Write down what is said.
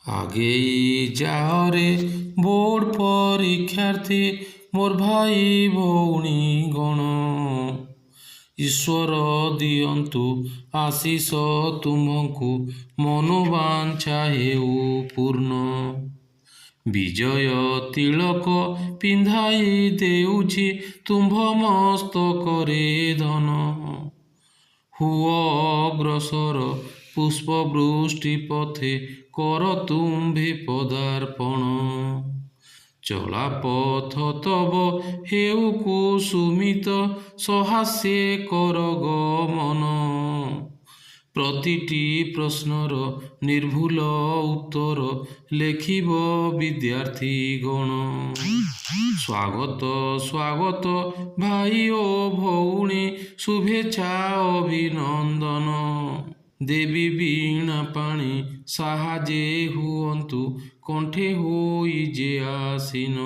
আগেই ଯାଅରେ ବୋର୍ଡ଼ ପରୀକ୍ଷାର୍ଥୀ ମୋର ଭାଇ ଭଉଣୀ ଗଣ। ଈଶ୍ୱର ଦିଅନ୍ତୁ ଆଶିଷ ତୁମକୁ ମନୋବାଞ୍ଛା ହେଉ ପୂର୍ଣ୍ଣ। ବିଜୟ ତିଳକ ପିନ୍ଧାଇ ଦେଉଛି ତୁମ୍ଭ ମସ୍ତକରେ ଧନ। ହୁଅ ଅଗ୍ରସର ପୁଷ୍ପବୃଷ୍ଟି ପଥେ କର ତୁମ୍ଭେ ପଦାର୍ପଣ। ଚଳା ପଥ ତବ ହେଉ କୁସୁମିତ ସହାସ୍ୟେ କର ଗମନ। ପ୍ରତିଟି ପ୍ରଶ୍ନର ନିର୍ଭୁଲ ଉତ୍ତର ଲେଖିବ ବିଦ୍ୟାର୍ଥୀଗଣ। ସ୍ୱାଗତ ସ୍ୱାଗତ ଭାଇ ଓ ଭଉଣୀ ଶୁଭେଚ୍ଛା ଅଭିନନ୍ଦନ। ଦେବୀ ବୀଣା ପାଣି ସାହାଯ୍ୟେ ହୁଅନ୍ତୁ କଣ୍ଠେ ହୋଇ ଯେ ଆସୀନ।